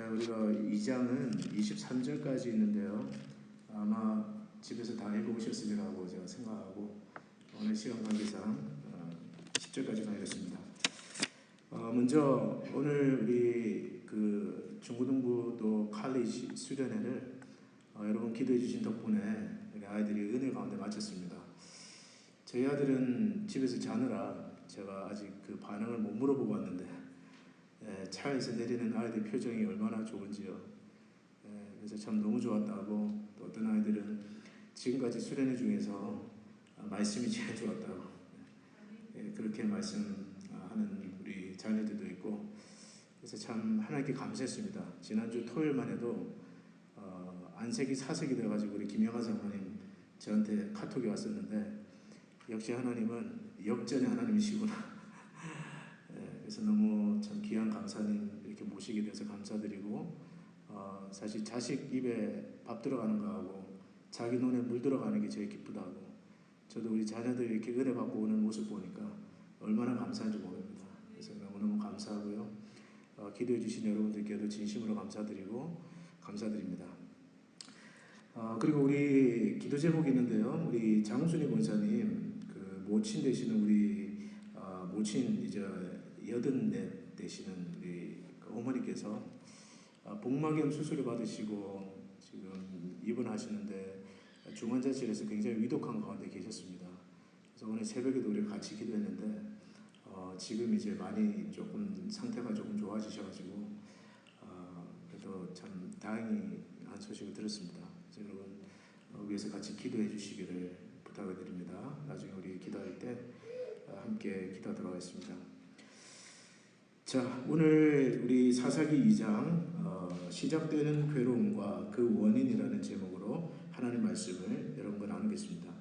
우리가 2장은 23절까지 있는데요. 아마 집에서 다 읽어오셨으리라고 제가 생각하고 오늘 시간 관계상 10절까지만 읽었습니다. 먼저 오늘 우리 그 중고등부 또 칼리지 수련회를 여러분 기도해 주신 덕분에 우리 아이들이 은혜 가운데 마쳤습니다. 저희 아들은 집에서 자느라 제가 아직 그 반응을 못 물어보고 왔는데 차에서 내리는 아이들 표정이 얼마나 좋은지요. 그래서 참 너무 좋았다고, 또 어떤 아이들은 지금까지 수련회 중에서 말씀이 제일 좋았다고 그렇게 말씀하는 우리 자녀들도 있고, 그래서 참 하나님께 감사했습니다. 지난주 토요일만 해도 안색이 사색이 돼가지고 우리 김영하 사모님 저한테 카톡이 왔었는데, 역시 하나님은 역전의 하나님이시구나. 그래서 너무 참 귀한 강사님 이렇게 모시게 돼서 감사드리고, 사실 자식 입에 밥 들어가는 거하고 자기 눈에 물 들어가는 게 제일 기쁘다고, 저도 우리 자녀들이 이렇게 은혜 받고 오는 모습 보니까 얼마나 감사한지 모릅니다. 그래서 너무너무 감사하고요. 기도해 주신 여러분들께도 진심으로 감사드리고 감사드립니다. 그리고 우리 기도 제목이 있는데요. 우리 장순희 권사님 그 모친 되시는 우리 모친 이제 84 되시는 우리 어머니께서 복막염 수술을 받으시고 지금 입원하시는데 중환자실에서 굉장히 위독한 가운데 계셨습니다. 그래서 오늘 새벽에도 우리 같이 기도했는데 지금 이제 많이 조금 상태가 조금 좋아지셔가지고 그래도 참 다행히 한 소식을 들었습니다. 그래서 여러분 위해서 같이 기도해 주시기를 부탁을 드립니다. 나중에 우리 기도할 때 함께 기도하도록 하겠습니다. 자, 오늘 우리 사사기 2장 시작되는 괴로움과 그 원인이라는 제목으로 하나님 말씀을 여러분과 나누겠습니다.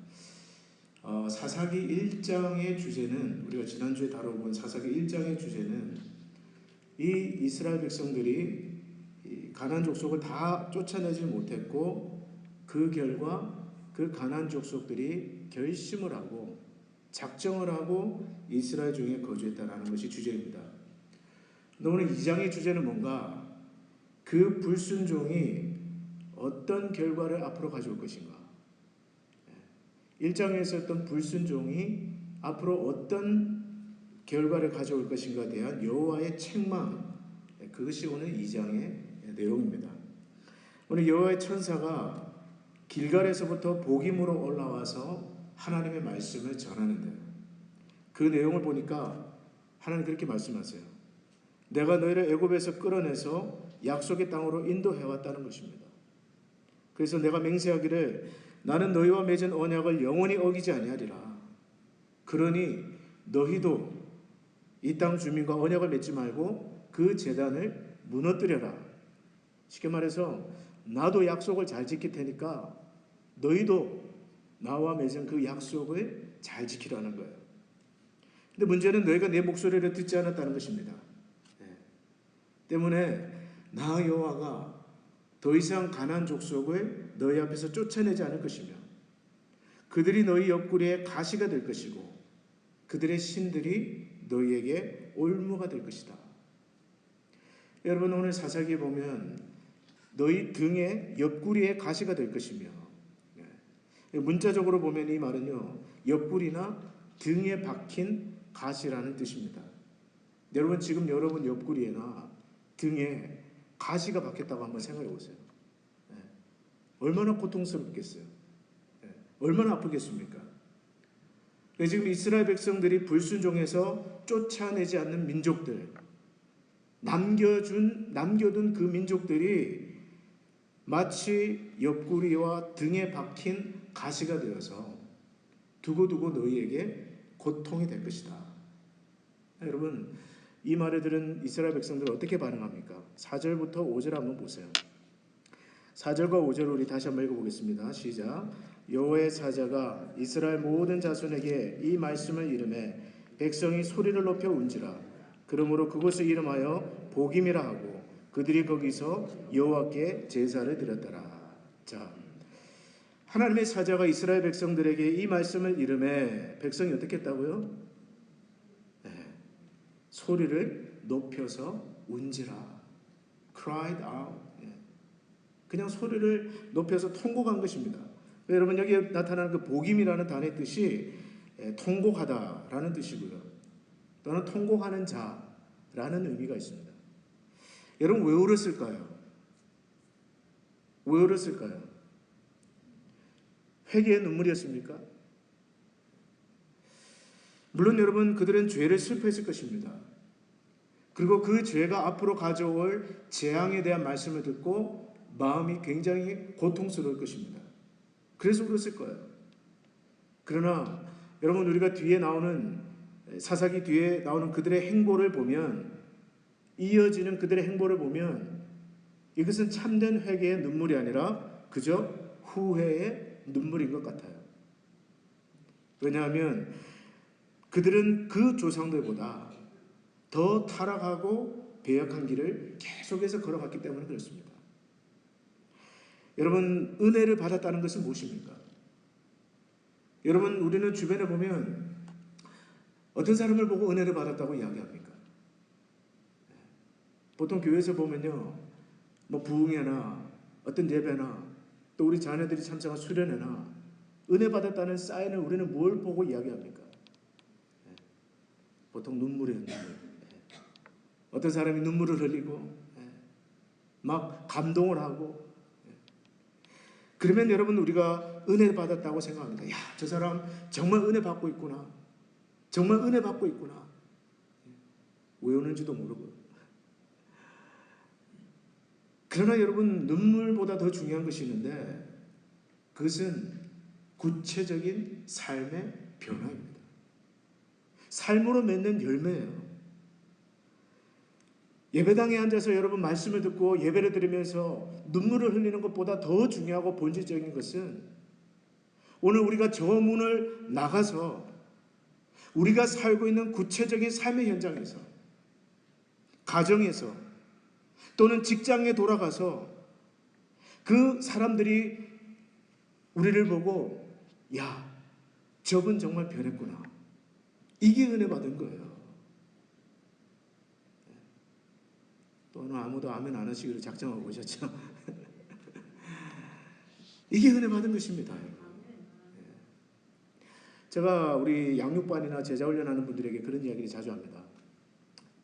사사기 1장의 주제는, 우리가 지난주에 다뤄본 사사기 1장의 주제는 이 이스라엘 백성들이 가나안 족속을 다 쫓아내지 못했고, 그 결과 그 가나안 족속들이 결심을 하고 작정을 하고 이스라엘 중에 거주했다라는 것이 주제입니다. 오늘 2장의 주제는 뭔가, 그 불순종이 어떤 결과를 앞으로 가져올 것인가, 1장에서 했던 불순종이 앞으로 어떤 결과를 가져올 것인가에 대한 여호와의 책망, 그것이 오늘 2장의 내용입니다. 오늘 여호와의 천사가 길갈에서부터 복임으로 올라와서 하나님의 말씀을 전하는데요. 그 내용을 보니까 하나님 그렇게 말씀하세요. 내가 너희를 애굽에서 끌어내서 약속의 땅으로 인도해왔다는 것입니다. 그래서 내가 맹세하기를 나는 너희와 맺은 언약을 영원히 어기지 아니하리라. 그러니 너희도 이 땅 주민과 언약을 맺지 말고 그 제단을 무너뜨려라. 쉽게 말해서 나도 약속을 잘 지킬 테니까 너희도 나와 맺은 그 약속을 잘 지키라는 거예요. 근데 문제는 너희가 내 목소리를 듣지 않았다는 것입니다. 때문에 나 여호와가 더 이상 가나안 족속을 너희 앞에서 쫓아내지 않을 것이며, 그들이 너희 옆구리에 가시가 될 것이고 그들의 신들이 너희에게 올무가 될 것이다. 여러분, 오늘 사사기에 보면 너희 등에 옆구리에 가시가 될 것이며, 문자적으로 보면 이 말은요, 옆구리나 등에 박힌 가시라는 뜻입니다. 여러분, 지금 여러분 옆구리에나 등에 가시가 박혔다고 한번 생각해 보세요. 얼마나 고통스럽겠어요. 얼마나 아프겠습니까? 지금 이스라엘 백성들이 불순종해서 쫓아내지 않는 민족들, 남겨둔 그 민족들이 마치 옆구리와 등에 박힌 가시가 되어서 두고두고 너희에게 고통이 될 것이다. 여러분, 이 말을 들은 이스라엘 백성들은 어떻게 반응합니까? 4절부터 5절 한번 보세요. 4절과 5절을 우리 다시 한번 읽어보겠습니다. 시작. 여호와의 사자가 이스라엘 모든 자손에게 이 말씀을 이르매 백성이 소리를 높여 운지라. 그러므로 그곳을 이름하여 복임이라 하고 그들이 거기서 여호와께 제사를 드렸더라. 자, 하나님의 사자가 이스라엘 백성들에게 이 말씀을 이르매 백성이 어떻게 했다고요? 소리를 높여서 운지라. cried out. 그냥 소리를 높여서 통곡한 것입니다. 여러분 여기에 나타나는 그 복임이라는 단어의 뜻이 통곡하다라는 뜻이고요. 또는 통곡하는 자라는 의미가 있습니다. 여러분 왜 울었을까요? 왜 울었을까요? 회개의 눈물이었습니까? 물론 여러분 그들은 죄를 슬퍼했을 것입니다. 그리고 그 죄가 앞으로 가져올 재앙에 대한 말씀을 듣고 마음이 굉장히 고통스러울 것입니다. 그래서 울었을 거예요. 그러나 여러분 우리가 뒤에 나오는 사사기 뒤에 나오는 그들의 행보를 보면 이어지는 그들의 행보를 보면 이것은 참된 회개의 눈물이 아니라 그저 후회의 눈물인 것 같아요. 왜냐하면 그들은 그 조상들보다 더 타락하고 배역한 길을 계속해서 걸어갔기 때문에 그렇습니다. 여러분 은혜를 받았다는 것은 무엇입니까? 여러분 우리는 주변에 보면 어떤 사람을 보고 은혜를 받았다고 이야기합니까? 보통 교회에서 보면요, 뭐 부흥회나 어떤 예배나 또 우리 자녀들이 참석한 수련회나 은혜 받았다는 사인을 우리는 뭘 보고 이야기합니까? 보통 눈물이에요, 눈물. 어떤 사람이 눈물을 흘리고 막 감동을 하고 그러면 여러분 우리가 은혜 받았다고 생각합니다. 야, 저 사람 정말 은혜 받고 있구나. 정말 은혜 받고 있구나. 왜 오는지도 모르고. 그러나 여러분 눈물보다 더 중요한 것이 있는데 그것은 구체적인 삶의 변화입니다. 삶으로 맺는 열매예요. 예배당에 앉아서 여러분 말씀을 듣고 예배를 드리면서 눈물을 흘리는 것보다 더 중요하고 본질적인 것은 오늘 우리가 저 문을 나가서 우리가 살고 있는 구체적인 삶의 현장에서 가정에서 또는 직장에 돌아가서 그 사람들이 우리를 보고 야, 저분 정말 변했구나. 이게 은혜 받은 거예요. 또 오늘 아무도 아멘 안 하시기로 작정하고 오셨죠? 이게 은혜 받은 것입니다. 제가 우리 양육반이나 제자훈련하는 분들에게 그런 이야기를 자주 합니다.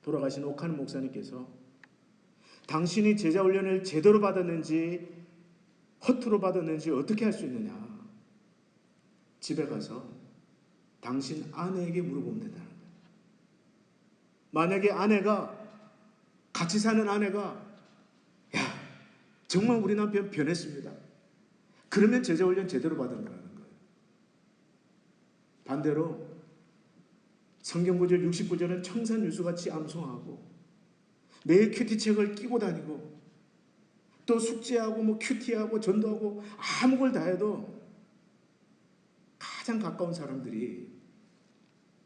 돌아가신 옥하는 목사님께서 당신이 제자훈련을 제대로 받았는지 허투루 받았는지 어떻게 할 수 있느냐. 집에 가서 당신 아내에게 물어보면 된다는 거예요. 만약에 아내가 같이 사는 아내가 야, 정말 우리 남편 변했습니다. 그러면 제자훈련 제대로 받은 거라는 거예요. 반대로 성경구절 69절은 청산유수같이 암송하고 매일 큐티책을 끼고 다니고 또 숙제하고 뭐 큐티하고 전도하고 아무 걸 다 해도 가장 가까운 사람들이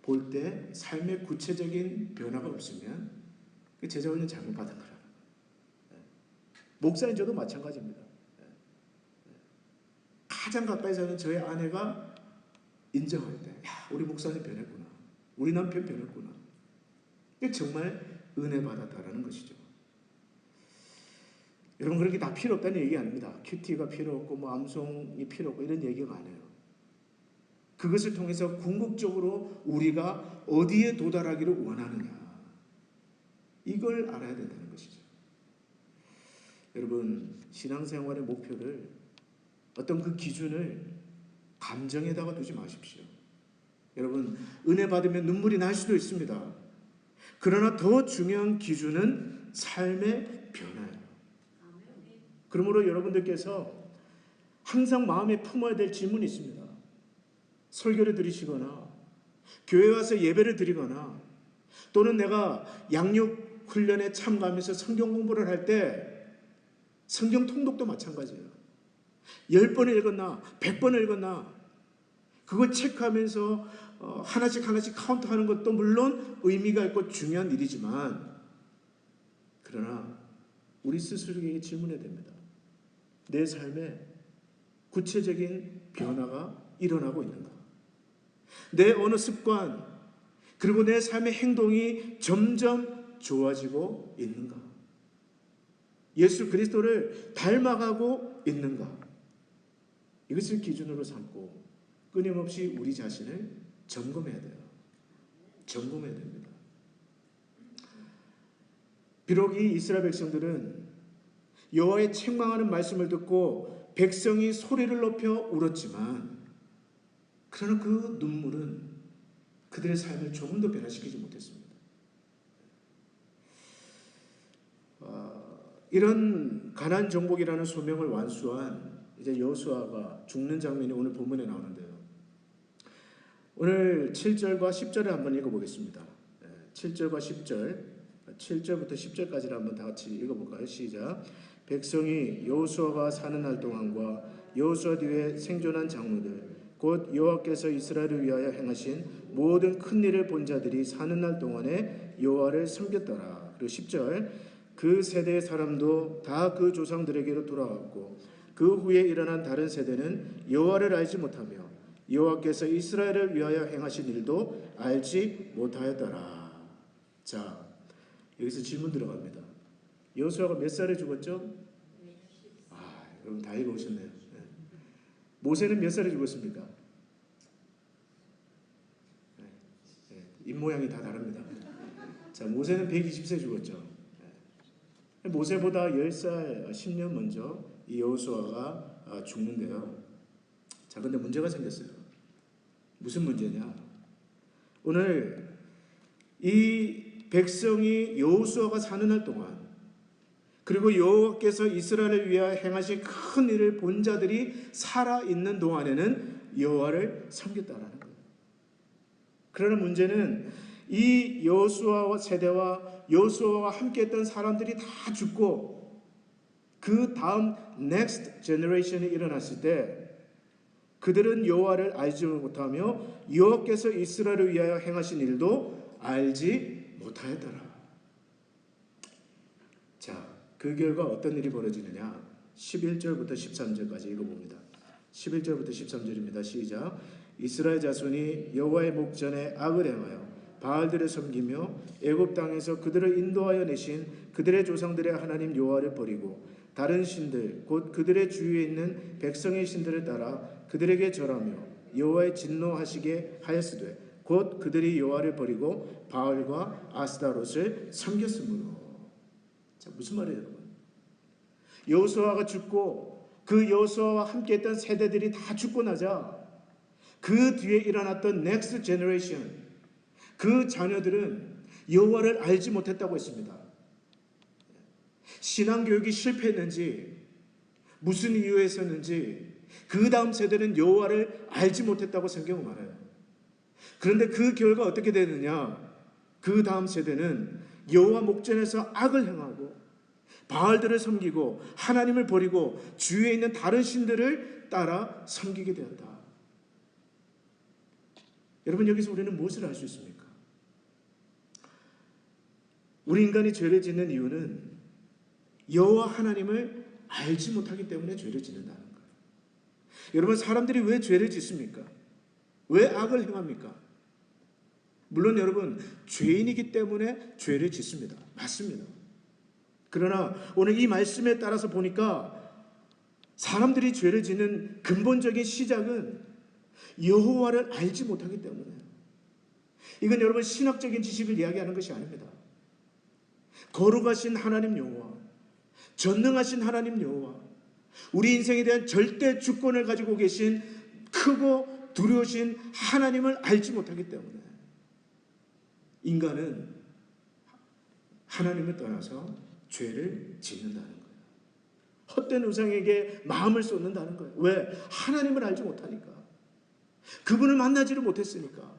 볼 때 삶의 구체적인 변화가 없으면 그 제자훈련 잘못 받은 거라는 거예요. 목사인 저도 마찬가지입니다. 가장 가까이 사는 저의 아내가 인정할 때, 야, 우리 목사님 변했구나. 우리 남편 변했구나. 이게 정말 은혜 받았다라는 것이죠. 여러분 그렇게 다 필요 없다는 얘기 아닙니다. 큐티가 필요 없고 뭐 암송이 필요 없고 이런 얘기가 아니에요. 그것을 통해서 궁극적으로 우리가 어디에 도달하기를 원하느냐. 이걸 알아야 된다는 것이죠. 여러분 신앙생활의 목표를 어떤 그 기준을 감정에다가 두지 마십시오. 여러분 은혜 받으면 눈물이 날 수도 있습니다. 그러나 더 중요한 기준은 삶의 변화예요. 그러므로 여러분들께서 항상 마음에 품어야 될 질문이 있습니다. 설교를 들으시거나 교회 와서 예배를 드리거나 또는 내가 양육 훈련에 참가하면서 성경 공부를 할 때 성경 통독도 마찬가지예요. 10번을 읽었나 100번을 읽었나 그걸 체크하면서 하나씩 카운트하는 것도 물론 의미가 있고 중요한 일이지만 그러나 우리 스스로에게 질문해야 됩니다. 내 삶에 구체적인 변화가 일어나고 있는가? 내 어느 습관 그리고 내 삶의 행동이 점점 좋아지고 있는가? 예수 그리스도를 닮아가고 있는가? 이것을 기준으로 삼고 끊임없이 우리 자신을 점검해야 돼요. 점검해야 됩니다. 비록 이 이스라엘 백성들은 여호와의 책망하는 말씀을 듣고 백성이 소리를 높여 울었지만, 그러나 그 눈물은 그들의 삶을 조금 더 변화시키지 못했습니다. 이런 가나안 정복이라는 소명을 완수한 이제 여호수아가 죽는 장면이 오늘 본문에 나오는데요. 오늘 7절과 10절을 한번 읽어보겠습니다. 7절과 10절, 7절부터 10절까지를 한번 다 같이 읽어볼까요? 시작. 백성이 여호수아가 사는 날 동안과 여호수아 뒤에 생존한 장로들 곧 여호와께서 이스라엘을 위하여 행하신 모든 큰 일을 본 자들이 사는 날 동안에 여호와를 섬겼더라. 그리고 10절. 그 세대의 사람도 다 그 조상들에게로 돌아왔고 그 후에 일어난 다른 세대는 여호와를 알지 못하며 여호와께서 이스라엘을 위하여 행하신 일도 알지 못하였더라. 자, 여기서 질문 들어갑니다. 여호수아가 몇 살에 죽었죠? 여러분 다 읽어오셨네요. 모세는 몇 살에 죽었습니까? 입모양이 다 다릅니다. 자, 모세는 120세 죽었죠. 모세보다 10살, 10년 먼저 이 여호수아가 죽는데요. 자, 근데 문제가 생겼어요. 무슨 문제냐? 오늘 이 백성이 여호수아가 사는 날 동안, 그리고 여호와께서 이스라엘을 위하여 행하신 큰 일을 본 자들이 살아있는 동안에는 여호와를 섬겼다라는 거예요. 그러나 문제는 이 여호수아와 세대와 여호수아와 함께했던 사람들이 다 죽고 그 다음 next generation이 일어났을 때 그들은 여호와를 알지 못하며 여호와께서 이스라엘을 위하여 행하신 일도 알지 못하였더라. 자, 그 결과 어떤 일이 벌어지느냐? 11절부터 13절까지 읽어봅니다. 11절부터 13절입니다. 시작. 이스라엘 자손이 여호와의 목전에 악을 행하여 바알들을 섬기며 애굽 땅에서 그들을 인도하여 내신 그들의 조상들의 하나님 여호와를 버리고 다른 신들 곧 그들의 주위에 있는 백성의 신들을 따라 그들에게 절하며 여호와의 진노하시게 하였으되 곧 그들이 여호와를 버리고 바알과 아스타롯을 섬겼으므로. 자, 무슨 말이에요, 여러분? 여호수아가 죽고 그 여호수아와 함께했던 세대들이 다 죽고 나자 그 뒤에 일어났던 넥스트 제너레이션, 그 자녀들은 여호와를 알지 못했다고 했습니다. 신앙교육이 실패했는지 무슨 이유에서였는지 그 다음 세대는 여호와를 알지 못했다고 성경은 말해요. 그런데 그 결과 어떻게 되느냐? 그 다음 세대는 여호와 목전에서 악을 행하고 바알들을 섬기고 하나님을 버리고 주위에 있는 다른 신들을 따라 섬기게 되었다. 여러분, 여기서 우리는 무엇을 알 수 있습니까? 우리 인간이 죄를 짓는 이유는 여호와 하나님을 알지 못하기 때문에 죄를 짓는다는 거예요. 여러분, 사람들이 왜 죄를 짓습니까? 왜 악을 행합니까? 물론 여러분, 죄인이기 때문에 죄를 짓습니다. 맞습니다. 그러나 오늘 이 말씀에 따라서 보니까 사람들이 죄를 짓는 근본적인 시작은 여호와를 알지 못하기 때문에. 이건 여러분 신학적인 지식을 이야기하는 것이 아닙니다. 거룩하신 하나님 여호와, 전능하신 하나님 여호와, 우리 인생에 대한 절대 주권을 가지고 계신 크고 두려우신 하나님을 알지 못하기 때문에 인간은 하나님을 떠나서 죄를 짓는다는 거예요. 헛된 우상에게 마음을 쏟는다는 거예요. 왜? 하나님을 알지 못하니까. 그분을 만나지를 못했으니까.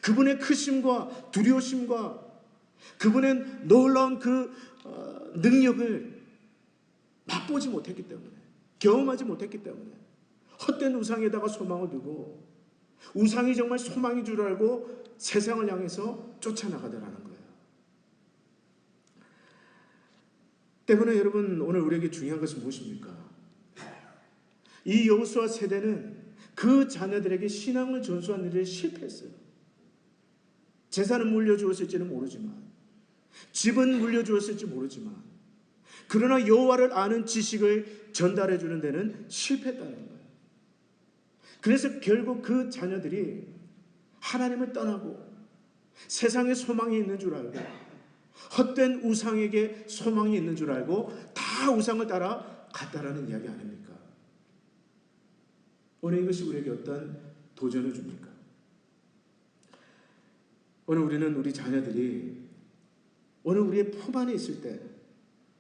그분의 크심과 두려우심과 그분의 놀라운 그 능력을 맛보지 못했기 때문에, 경험하지 못했기 때문에 헛된 우상에다가 소망을 두고 우상이 정말 소망인 줄 알고 세상을 향해서 쫓아나가더라는 거예요. 때문에 여러분, 오늘 우리에게 중요한 것은 무엇입니까? 이 여호수아 세대는 그 자녀들에게 신앙을 전수하는 일에 실패했어요. 재산은 물려주었을지는 모르지만, 집은 물려주었을지 모르지만, 그러나 여호와를 아는 지식을 전달해 주는 데는 실패했다는 거예요. 그래서 결국 그 자녀들이 하나님을 떠나고 세상에 소망이 있는 줄 알고 헛된 우상에게 소망이 있는 줄 알고 다 우상을 따라 갔다라는 이야기 아닙니까? 오늘 이것이 우리에게 어떤 도전을 줍니까? 오늘 우리는 우리 자녀들이 오늘 우리의 품 안에 있을 때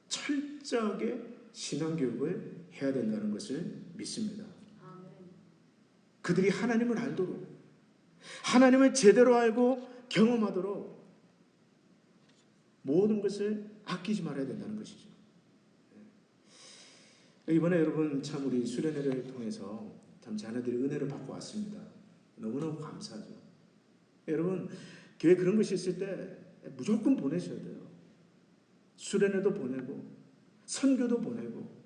철저하게 신앙교육을 해야 된다는 것을 믿습니다. 그들이 하나님을 알도록, 하나님을 제대로 알고 경험하도록 모든 것을 아끼지 말아야 된다는 것이죠. 이번에 여러분 참 우리 수련회를 통해서 참 자녀들이 은혜를 받고 왔습니다. 너무너무 감사하죠. 여러분 교회 그런 것이 있을 때 무조건 보내셔야 돼요. 수련회도 보내고 선교도 보내고.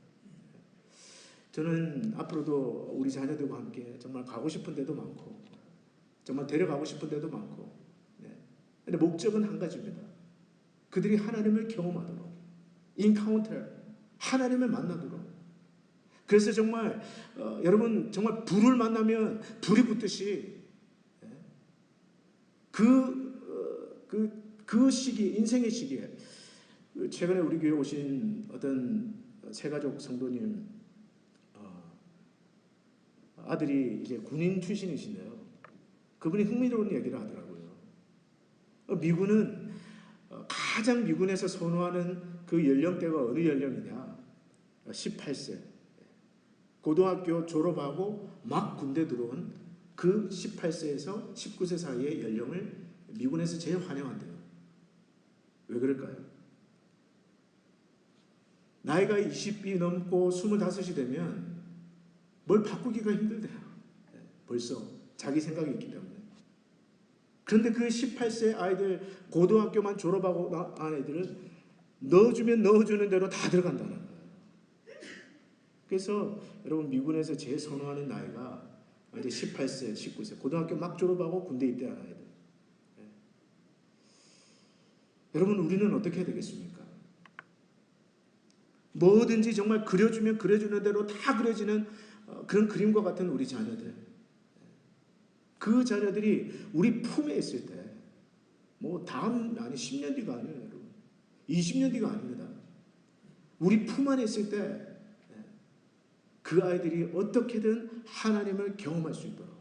저는 앞으로도 우리 자녀들과 함께 정말 가고 싶은 데도 많고 정말 데려가고 싶은 데도 많고, 근데 목적은 한 가지입니다. 그들이 하나님을 경험하도록, 인카운터, 하나님을 만나도록. 그래서 정말 여러분 정말 불을 만나면 불이 붙듯이 그 시기, 인생의 시기에 최근에 우리 교회 오신 어떤 새가족 성도님 아들이 이제 군인 출신이신데요. 그분이 흥미로운 얘기를 하더라고요. 미군은 가장 미군에서 선호하는 그 연령대가 어느 연령이냐? 18세. 고등학교 졸업하고 막 군대 들어온 그 18세에서 19세 사이의 연령을 미군에서 제일 환영한대요. 왜 그럴까요? 나이가 20이 넘고 25이 되면 뭘 바꾸기가 힘들대요. 벌써 자기 생각이 있기 때문에. 그런데 그 18세 아이들, 고등학교만 졸업하고 난 애들은 넣어주면 넣어주는 대로 다 들어간다는 거예요. 그래서 여러분 미군에서 제일 선호하는 나이가 이제 18세, 19세, 고등학교 막 졸업하고 군대 입대하는 애들. 여러분 우리는 어떻게 해야 되겠습니까? 뭐든지 정말 그려주면 그려주는 대로 다 그려지는 그런 그림과 같은 우리 자녀들. 그 자녀들이 우리 품에 있을 때 뭐 다음 아니 10년 뒤가 아니에요, 여러분. 20년 뒤가 아닙니다. 우리 품 안에 있을 때 그 아이들이 어떻게든 하나님을 경험할 수 있도록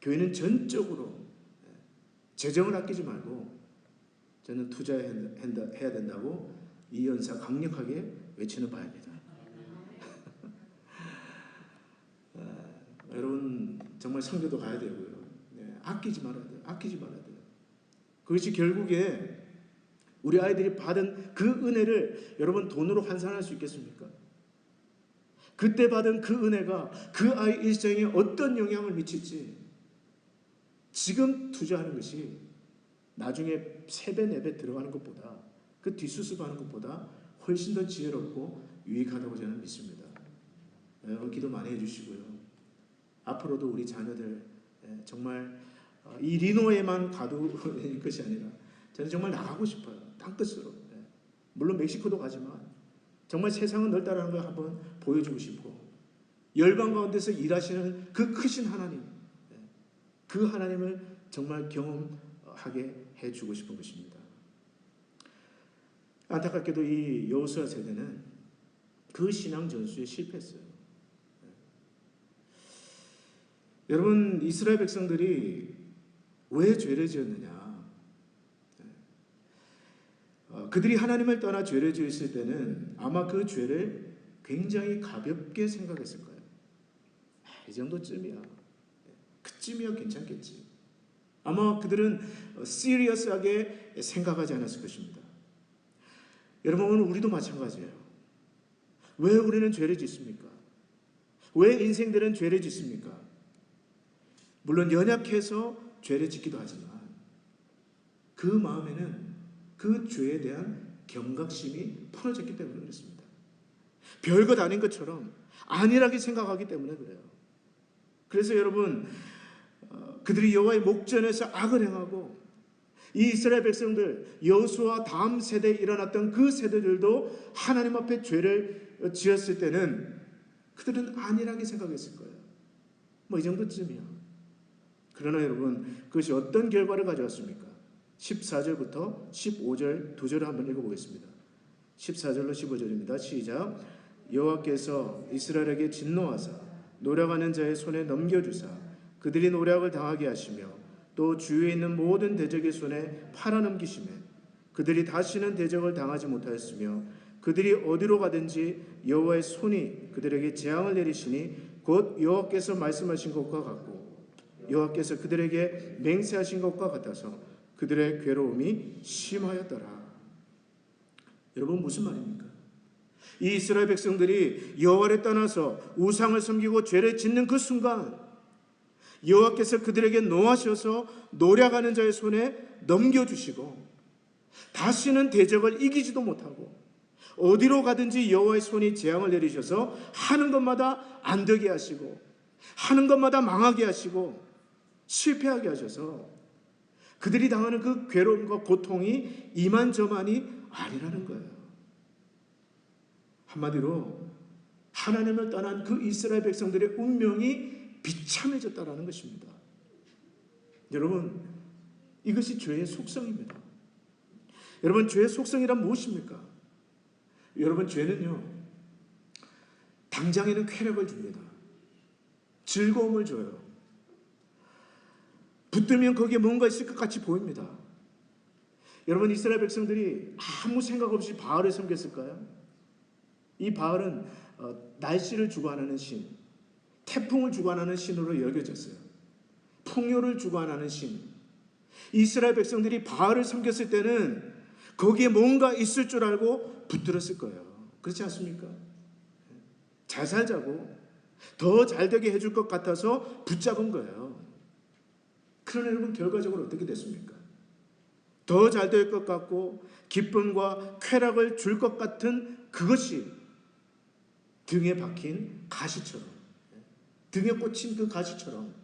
교회는 전적으로 재정을 아끼지 말고 저는 투자해야 된다고 이 연사 강력하게 외치는 바입니다. 여러분 정말 선교도 가야 되고요. 아끼지 말아야 돼요. 아끼지 말아야 돼요. 그것이 결국에 우리 아이들이 받은 그 은혜를 여러분 돈으로 환산할 수 있겠습니까? 그때 받은 그 은혜가 그 아이 일생에 어떤 영향을 미칠지 지금 투자하는 것이 나중에 3배, 4배 들어가는 것보다 그 뒷수습하는 것보다 훨씬 더 지혜롭고 유익하다고 저는 믿습니다. 기도 많이 해주시고요. 앞으로도 우리 자녀들 정말 이 리노에만 가둘 것이 아니라 저는 정말 나가고 싶어요. 땅끝으로. 물론 멕시코도 가지만 정말 세상은 넓다라는 걸 한번 보여주고 싶고 열방 가운데서 일하시는 그 크신 하나님, 그 하나님을 정말 경험하게 해주고 싶은 것입니다. 안타깝게도 이 여호수아 세대는 그 신앙 전수에 실패했어요. 여러분 이스라엘 백성들이 왜 죄를 지었느냐? 그들이 하나님을 떠나 죄를 지었을 때는 아마 그 죄를 굉장히 가볍게 생각했을 거예요. 이 정도쯤이야. 그쯤이야 괜찮겠지. 아마 그들은 시리어스하게 생각하지 않았을 것입니다. 여러분 오늘 우리도 마찬가지예요. 왜 우리는 죄를 짓습니까? 왜 인생들은 죄를 짓습니까? 물론 연약해서 죄를 짓기도 하지만 그 마음에는 그 죄에 대한 경각심이 풀어졌기 때문에 그렇습니다. 별것 아닌 것처럼 안일하게 생각하기 때문에 그래요. 그래서 여러분 그들이 여호와의 목전에서 악을 행하고 이 이스라엘 백성들, 여호수아 다음 세대에 일어났던 그 세대들도 하나님 앞에 죄를 지었을 때는 그들은 안일하게 생각했을 거예요. 뭐 이 정도쯤이야. 그러나 여러분, 그것이 어떤 결과를 가져왔습니까? 14절부터 15절 두 절을 한번 읽어보겠습니다. 14절로 15절입니다. 시작. 여호와께서 이스라엘에게 진노하사 노력하는 자의 손에 넘겨주사 그들이 노력을 당하게 하시며 또 주위에 있는 모든 대적의 손에 팔아넘기시매 그들이 다시는 대적을 당하지 못하였으며 그들이 어디로 가든지 여호와의 손이 그들에게 재앙을 내리시니 곧 여호와께서 말씀하신 것과 같고 여호와께서 그들에게 맹세하신 것과 같아서 그들의 괴로움이 심하였더라. 여러분, 무슨 말입니까? 이 이스라엘 백성들이 여호와를 떠나서 우상을 섬기고 죄를 짓는 그 순간 여호와께서 그들에게 노하셔서 노력하는 자의 손에 넘겨주시고 다시는 대적을 이기지도 못하고 어디로 가든지 여호와의 손이 재앙을 내리셔서 하는 것마다 안 되게 하시고 하는 것마다 망하게 하시고 실패하게 하셔서 그들이 당하는 그 괴로움과 고통이 이만저만이 아니라는 거예요. 한마디로 하나님을 떠난 그 이스라엘 백성들의 운명이 비참해졌다라는 것입니다. 여러분, 이것이 죄의 속성입니다. 여러분, 죄의 속성이란 무엇입니까? 여러분, 죄는요, 당장에는 쾌락을 줍니다. 즐거움을 줘요. 붙들면 거기에 뭔가 있을 것 같이 보입니다. 여러분, 이스라엘 백성들이 아무 생각 없이 바알을 섬겼을까요? 이 바알은 날씨를 주관하는 신, 태풍을 주관하는 신으로 여겨졌어요. 풍요를 주관하는 신. 이스라엘 백성들이 바알을 섬겼을 때는 거기에 뭔가 있을 줄 알고 붙들었을 거예요. 그렇지 않습니까? 잘 살자고, 더 잘되게 해줄 것 같아서 붙잡은 거예요. 그러나 여러분, 결과적으로 어떻게 됐습니까? 더 잘 될 것 같고 기쁨과 쾌락을 줄 것 같은 그것이 등에 박힌 가시처럼, 등에 꽂힌 그 가시처럼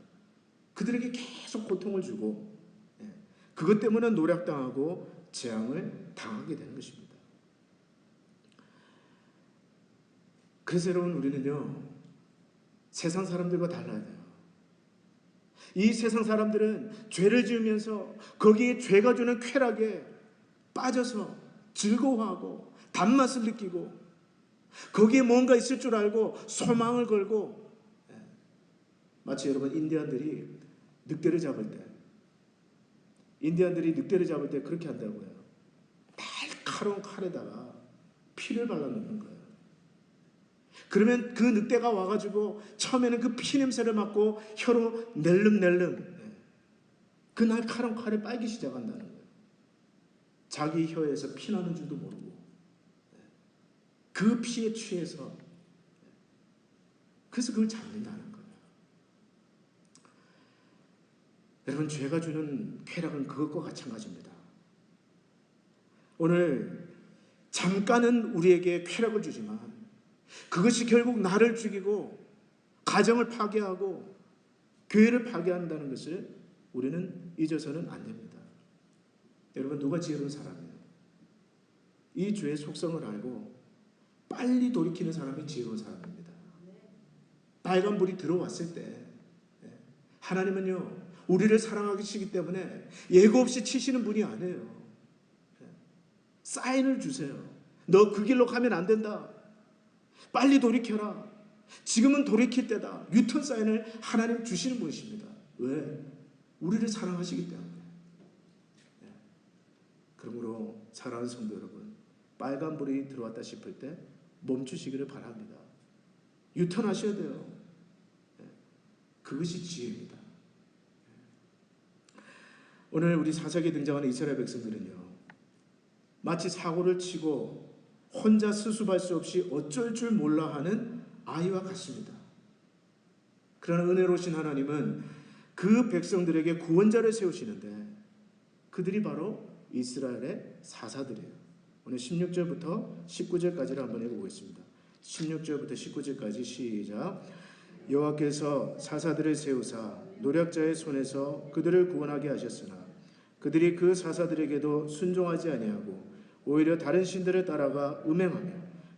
그들에게 계속 고통을 주고 그것 때문에 노략당하고 재앙을 당하게 되는 것입니다. 그래서 여러분, 우리는요, 세상 사람들과 달라야 돼요. 이 세상 사람들은 죄를 지으면서 거기에 죄가 주는 쾌락에 빠져서 즐거워하고 단맛을 느끼고 거기에 뭔가 있을 줄 알고 소망을 걸고, 마치 여러분, 인디안들이 늑대를 잡을 때 그렇게 한다고요. 날카로운 칼에다가 피를 발라놓는 거예요. 그러면 그 늑대가 와가지고 처음에는 그 피 냄새를 맡고 혀로 낼름낼름 그 날카로운 칼에 빨기 시작한다는 거예요. 자기 혀에서 피 나는 줄도 모르고 그 피에 취해서, 그래서 그걸 잡는다는 거예요. 여러분, 죄가 주는 쾌락은 그것과 마찬가지입니다. 오늘 잠깐은 우리에게 쾌락을 주지만 그것이 결국 나를 죽이고 가정을 파괴하고 교회를 파괴한다는 것을 우리는 잊어서는 안 됩니다. 여러분, 누가 지혜로운 사람이에요? 이 죄의 속성을 알고 빨리 돌이키는 사람이 지혜로운 사람입니다. 빨간불이 들어왔을 때 하나님은요, 우리를 사랑하시기 때문에 예고 없이 치시는 분이 아니에요. 사인을 주세요. 너 그 길로 가면 안 된다. 빨리 돌이켜라. 지금은 돌이킬 때다. 유턴 사인을 하나님 주시는 분이십니다. 왜? 우리를 사랑하시기 때문에. 그러므로 사랑하는 성도 여러분, 빨간불이 들어왔다 싶을 때 멈추시기를 바랍니다. 유턴하셔야 돼요. 그것이 지혜입니다. 오늘 우리 사사기에 등장하는 이스라엘 백성들은요, 마치 사고를 치고 혼자 수습할 수 없이 어쩔 줄 몰라 하는 아이와 같습니다. 그러나 은혜로우신 하나님은 그 백성들에게 구원자를 세우시는데 그들이 바로 이스라엘의 사사들이에요. 오늘 16절부터 19절까지를 한번 읽어보겠습니다. 16절부터 19절까지 시작. 여호와께서 사사들을 세우사 노략자의 손에서 그들을 구원하게 하셨으나 그들이 그 사사들에게도 순종하지 아니하고 오히려 다른 신들을 따라가 음행하며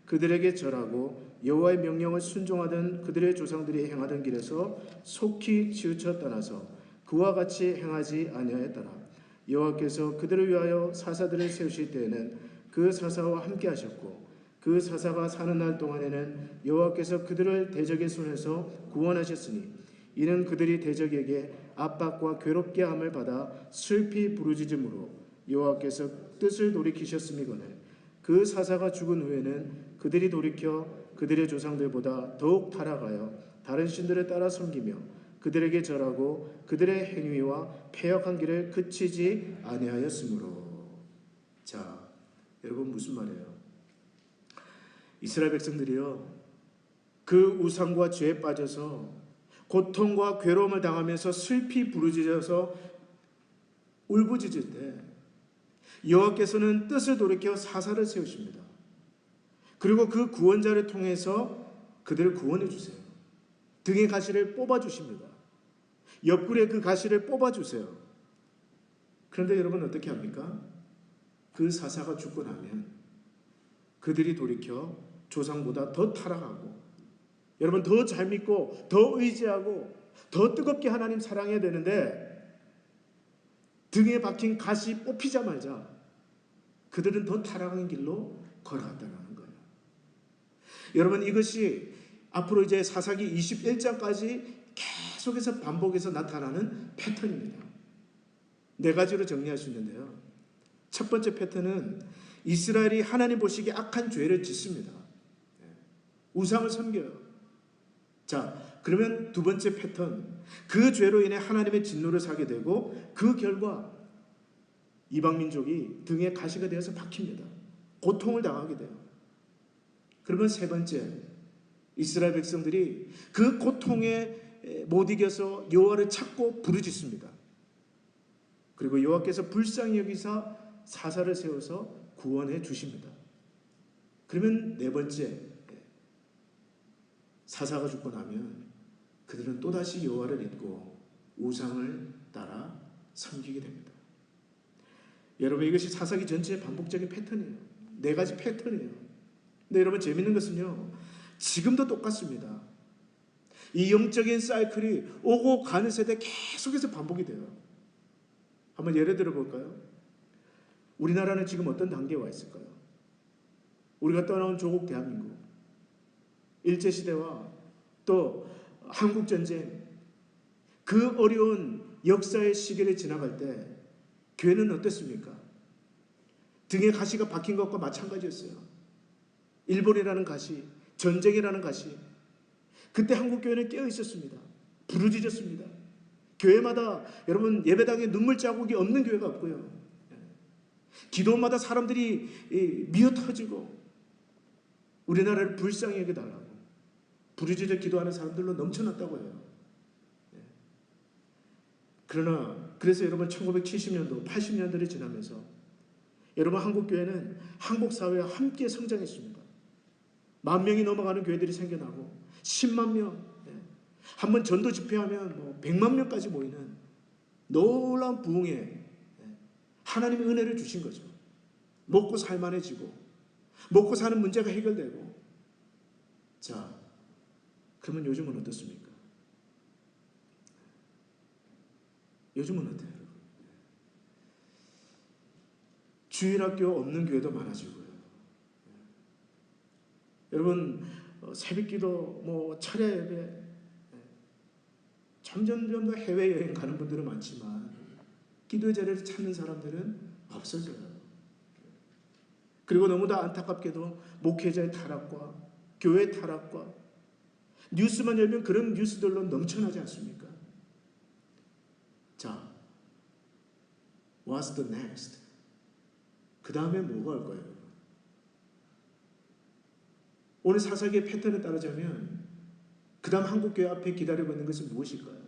그들에게 절하고 여호와의 명령을 순종하던 그들의 조상들이 행하던 길에서 속히 치우쳐 떠나서 그와 같이 행하지 아니하였더라. 여호와께서 그들을 위하여 사사들을 세우실 때에는 그 사사와 함께 하셨고 그 사사가 사는 날 동안에는 여호와께서 그들을 대적의 손에서 구원하셨으니 이는 그들이 대적에게 압박과 괴롭게 함을 받아 슬피 부르짖음으로 여호와께서 뜻을 돌이키셨음이거늘 그 사사가 죽은 후에는 그들이 돌이켜 그들의 조상들보다 더욱 타락하여 다른 신들을 따라 섬기며 그들에게 절하고 그들의 행위와 패역한 길을 그치지 아니하였으므로. 자, 여러분 무슨 말이에요? 이스라엘 백성들이요, 그 우상과 죄에 빠져서 고통과 괴로움을 당하면서 슬피 부르짖어서 울부짖을 때 여호와께서는 뜻을 돌이켜 사사를 세우십니다. 그리고 그 구원자를 통해서 그들을 구원해 주세요. 등의 가시를 뽑아 주십니다. 옆구리에 그 가시를 뽑아 주세요. 그런데 여러분 어떻게 합니까? 그 사사가 죽고 나면 그들이 돌이켜 조상보다 더 타락하고, 여러분 더 잘 믿고 더 의지하고 더 뜨겁게 하나님 사랑해야 되는데 등에 박힌 가시 뽑히자마자 그들은 더 타락한 길로 걸어갔다는 거예요. 여러분 이것이 앞으로 이제 사사기 21장까지 계속해서 반복해서 나타나는 패턴입니다. 네 가지로 정리할 수 있는데요. 첫 번째 패턴은 이스라엘이 하나님 보시기에 악한 죄를 짓습니다. 우상을 섬겨요. 자, 그러면 두 번째 패턴, 그 죄로 인해 하나님의 진노를 사게 되고 그 결과 이방민족이 등에 가시가 되어서 박힙니다. 고통을 당하게 돼요. 그러면 세 번째, 이스라엘 백성들이 그 고통에 못 이겨서 여호와를 찾고 부르짖습니다. 그리고 여호와께서 불쌍히 여기사 사사를 세워서 구원해 주십니다. 그러면 네 번째, 사사가 죽고 나면 그들은 또다시 여호와를 잊고 우상을 따라 섬기게 됩니다. 여러분 이것이 사사기 전체의 반복적인 패턴이에요. 네 가지 패턴이에요. 근데 여러분 재밌는 것은요, 지금도 똑같습니다. 이 영적인 사이클이 오고 가는 세대에 계속해서 반복이 돼요. 한번 예를 들어 볼까요? 우리나라는 지금 어떤 단계에 와 있을까요? 우리가 떠나온 조국 대한민국, 일제시대와 또 한국전쟁, 그 어려운 역사의 시기를 지나갈 때 교회는 어땠습니까? 등에 가시가 박힌 것과 마찬가지였어요. 일본이라는 가시, 전쟁이라는 가시. 그때 한국교회는 깨어 있었습니다. 부르짖었습니다. 교회마다 여러분 예배당에 눈물 자국이 없는 교회가 없고요. 기도마다 사람들이 미어 터지고 우리나라를 불쌍히 여겨달라고 부르짖어 기도하는 사람들로 넘쳐났다고 해요. 그러나 그래서 여러분 1970년도, 80년대를 지나면서 여러분 한국교회는 한국 사회와 함께 성장했습니다. 10,000명이 넘어가는 교회들이 생겨나고 10만 명, 한번 전도 집회하면 100만 명까지 모이는 놀라운 부흥에 하나님의 은혜를 주신 거죠. 먹고 살만해지고 먹고 사는 문제가 해결되고. 자, 그러면 요즘은 어떻습니까? 요즘은 어때요? 주일학교 없는 교회도 많아지고요. 여러분 새벽기도 철야 예배, 점점 더 해외여행 가는 분들은 많지만 기도의 자리를 찾는 사람들은 없어져요. 그리고 너무도 안타깝게도 목회자의 타락과 교회의 타락과 뉴스만 열면 그런 뉴스들로 넘쳐나지 않습니까? 자, what's the next? 그 다음에 뭐가 올 거예요? 오늘 사사기의 패턴에 따르자면 그 다음 한국교회 앞에 기다리고 있는 것은 무엇일까요?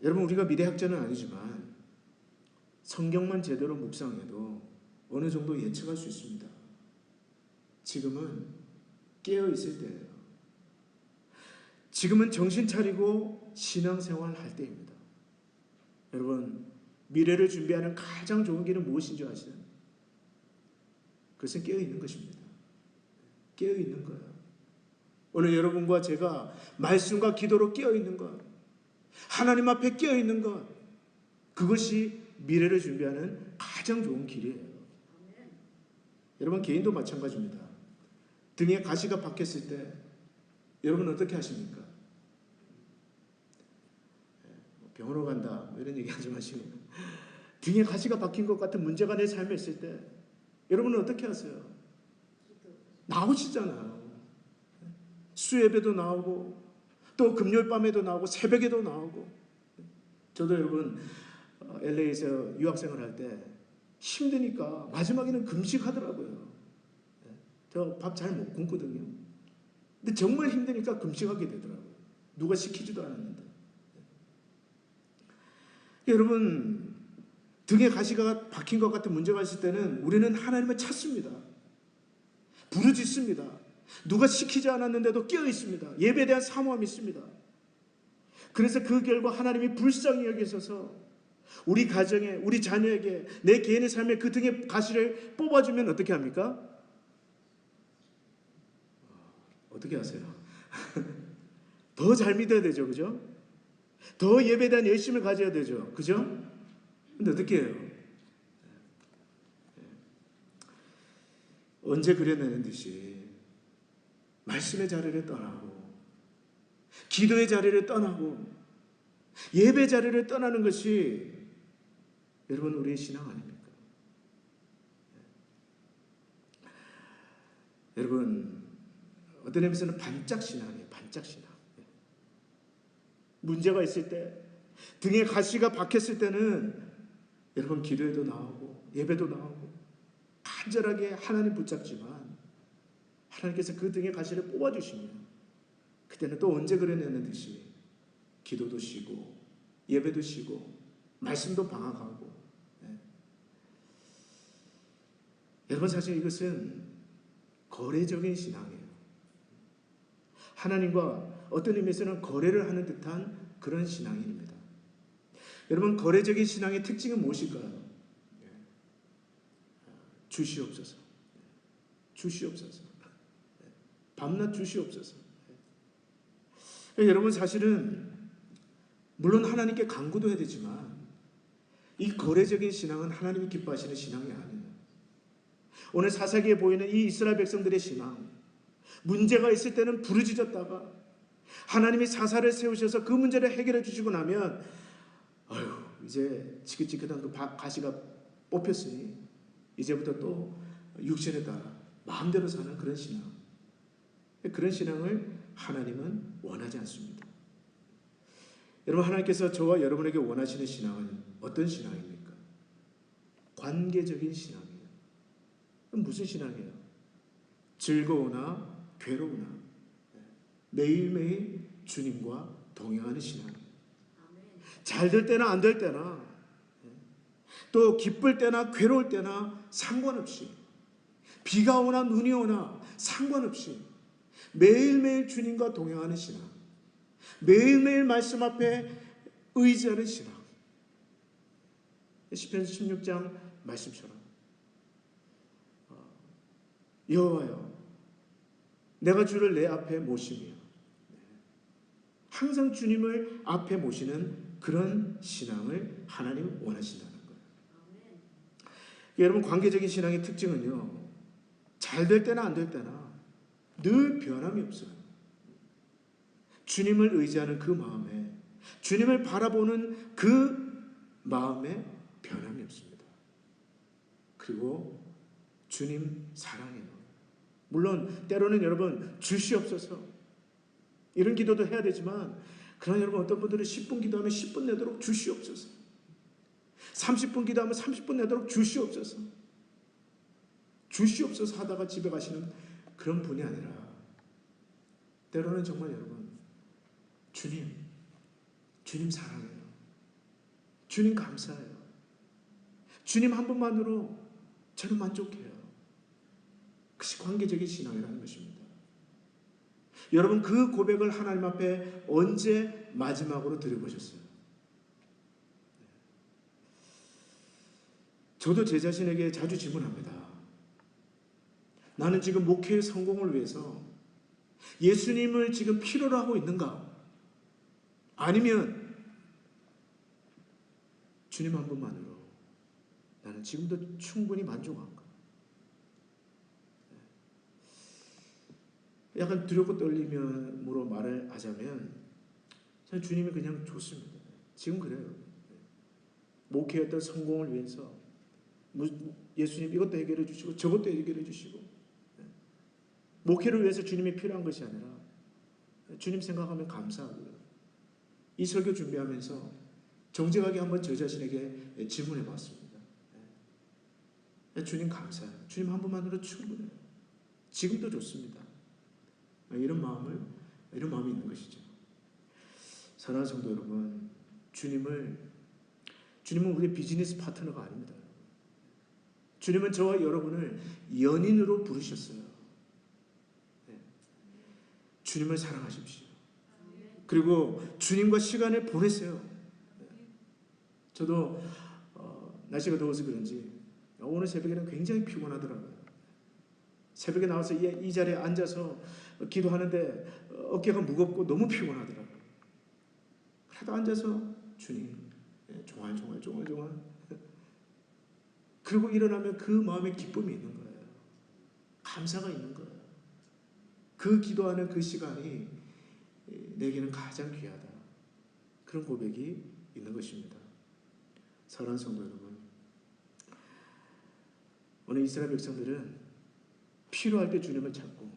여러분 우리가 미래학자는 아니지만 성경만 제대로 묵상해도 어느 정도 예측할 수 있습니다. 지금은 깨어있을 때예요. 지금은 정신 차리고 신앙생활 할 때입니다. 여러분, 미래를 준비하는 가장 좋은 길은 무엇인 줄 아시나요? 그것은 깨어있는 것입니다. 깨어있는 거예요. 오늘 여러분과 제가 말씀과 기도로 깨어있는 것, 하나님 앞에 깨어있는 것, 그것이 미래를 준비하는 가장 좋은 길이에요. 여러분, 개인도 마찬가지입니다. 등에 가시가 박혔을 때 여러분 어떻게 하십니까? 병원으로 간다 이런 얘기 하지 마시고, 등에 가시가 박힌 것 같은 문제가 내 삶에 있을 때 여러분은 어떻게 하세요? 나오시잖아요. 수예배도 나오고 또 금요일 밤에도 나오고 새벽에도 나오고. 저도 여러분 LA에서 유학생을 할 때 힘드니까 마지막에는 금식하더라고요. 저 밥 잘 못 굶거든요. 근데 정말 힘드니까 금식하게 되더라고요. 누가 시키지도 않았는데. 여러분, 등에 가시가 박힌 것 같은 문제가 있을 때는 우리는 하나님을 찾습니다. 부르짖습니다. 누가 시키지 않았는데도 깨어 있습니다. 예배에 대한 사모함이 있습니다. 그래서 그 결과 하나님이 불쌍히 여기셔서 우리 가정에, 우리 자녀에게, 내 개인의 삶에 그 등에 가시를 뽑아주면 어떻게 합니까? 어떻게 하세요? 더 잘 믿어야 되죠, 그죠? 더 예배에 대한 열심을 가져야 되죠, 그죠? 근데 어떻게 해요? 언제 그려내는 듯이 말씀의 자리를 떠나고 기도의 자리를 떠나고 예배 자리를 떠나는 것이 여러분 우리의 신앙 아닙니까? 여러분, 어떤 의미에서는 반짝 신앙이에요. 반짝 신앙. 문제가 있을 때, 등에 가시가 박혔을 때는 여러분 기도에도 나오고 예배도 나오고 간절하게 하나님 붙잡지만 하나님께서 그 등에 가시를 뽑아주시면 그때는 또 언제 그려내는 듯이 기도도 쉬고 예배도 쉬고 말씀도 방학하고. 여러분, 사실 이것은 거래적인 신앙이에요. 하나님과 어떤 의미에서는 거래를 하는 듯한 그런 신앙입니다. 여러분, 거래적인 신앙의 특징은 무엇일까요? 주시옵소서. 주시옵소서. 밤낮 주시옵소서. 여러분, 사실은 물론 하나님께 간구도 해야 되지만 이 거래적인 신앙은 하나님이 기뻐하시는 신앙이 아니에요. 오늘 사사기에 보이는 이 이스라엘 백성들의 신앙, 문제가 있을 때는 부르짖었다가 하나님이 사사를 세우셔서 그 문제를 해결해 주시고 나면 이제 지긋지긋한 그 가시가 뽑혔으니 이제부터 또 육신에 따라 마음대로 사는 그런 신앙, 그런 신앙을 하나님은 원하지 않습니다. 여러분, 하나님께서 저와 여러분에게 원하시는 신앙은 어떤 신앙입니까? 관계적인 신앙이에요. 무슨 신앙이에요? 즐거우나 괴로우나 매일매일 주님과 동행하는 신앙. 잘 될 때나 안 될 때나 또 기쁠 때나 괴로울 때나 상관없이, 비가 오나 눈이 오나 상관없이 매일매일 주님과 동행하는 신앙, 매일매일 말씀 앞에 의지하는 신앙. 시편 16장 말씀처럼 여호와여, 내가 주를 내 앞에 모시며, 항상 주님을 앞에 모시는 그런 신앙을 하나님 원하신다는 거예요. 여러분, 관계적인 신앙의 특징은요, 잘 될 때나 안 될 때나 늘 변함이 없어요. 주님을 의지하는 그 마음에, 주님을 바라보는 그 마음에 변함이 없습니다. 그리고 주님 사랑해요. 물론 때로는 여러분 주시옵소서 이런 기도도 해야 되지만, 그러나 여러분, 어떤 분들은 10분 기도하면 10분 내도록 주시옵소서, 30분 기도하면 30분 내도록 주시옵소서, 주시옵소서 하다가 집에 가시는 그런 분이 아니라, 때로는 정말 여러분, 주님 사랑해요, 주님 감사해요, 주님 한 분만으로 저는 만족해요. 그것이 관계적인 신앙이라는 것입니다. 여러분 그 고백을 하나님 앞에 언제 마지막으로 드려보셨어요? 저도 제 자신에게 자주 질문합니다. 나는 지금 목회의 성공을 위해서 예수님을 지금 필요로 하고 있는가? 아니면 주님 한 분만으로 나는 지금도 충분히 만족한가? 약간 두렵고 떨림으로 말을 하자면 저는 주님이 그냥 좋습니다. 지금 그래요. 목회의 어떤 성공을 위해서 예수님 이것도 해결해 주시고 저것도 해결해 주시고, 목회를 위해서 주님이 필요한 것이 아니라 주님 생각하면 감사하고요. 이 설교 준비하면서 정직하게 한번 저 자신에게 질문해 봤습니다. 주님 감사해요. 주님 한 분만으로 충분해요. 지금도 좋습니다. 이런 마음이 있는 것이죠. 사랑하는 성도 여러분, 주님은 우리의 비즈니스 파트너가 아닙니다. 주님은 저와 여러분을 연인으로 부르셨어요. 주님을 사랑하십시오. 그리고 주님과 시간을 보내세요. 저도 날씨가 더워서 그런지 오늘 새벽에는 굉장히 피곤하더라고요. 새벽에 나와서 이 자리에 앉아서 기도하는데 어깨가 무겁고 너무 피곤하더라고요. 그래도 앉아서 주님 종알종알 그리고 일어나면 그 마음에 기쁨이 있는 거예요. 감사가 있는 거예요. 그 기도하는 그 시간이 내게는 가장 귀하다. 그런 고백이 있는 것입니다. 사랑하는 성도 여러분, 오늘 이스라엘 백성들은 필요할 때 주님을 찾고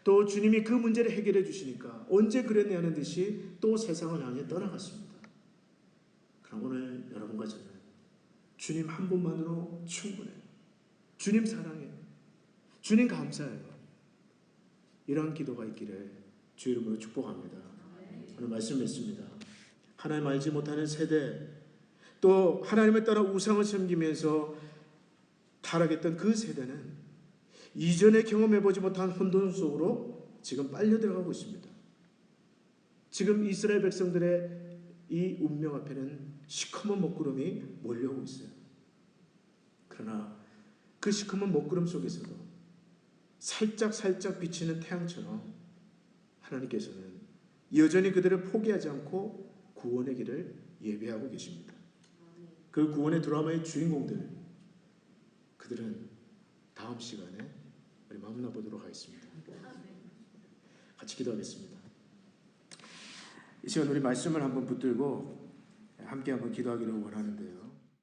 또 주님이 그 문제를 해결해 주시니까 언제 그랬냐 하는 듯이 또 세상을 향해 떠나갔습니다. 그럼 오늘 여러분과 저는 주님 한 분만으로 충분해요. 주님 사랑해요. 주님 감사해요. 이러한 기도가 있기를 주 이름으로 축복합니다. 오늘 말씀 맺습니다. 하나님 알지 못하는 세대, 또 하나님을 따라 우상을 섬기면서 타락했던 그 세대는 이전에 경험해보지 못한 혼돈 속으로 지금 빨려 들어가고 있습니다. 지금 이스라엘 백성들의 이 운명 앞에는 시커먼 먹구름이 몰려오고 있어요. 그러나 그 시커먼 먹구름 속에서도 살짝 비치는 태양처럼 하나님께서는 여전히 그들을 포기하지 않고 구원의 길을 예배하고 계십니다. 그 구원의 드라마의 주인공들, 그들은 다음 시간에 우리 만나보도록 하겠습니다. 같이 기도하겠습니다. 이 시간 우리 말씀을 한번 붙들고 함께 한번 기도하기를 원하는데요.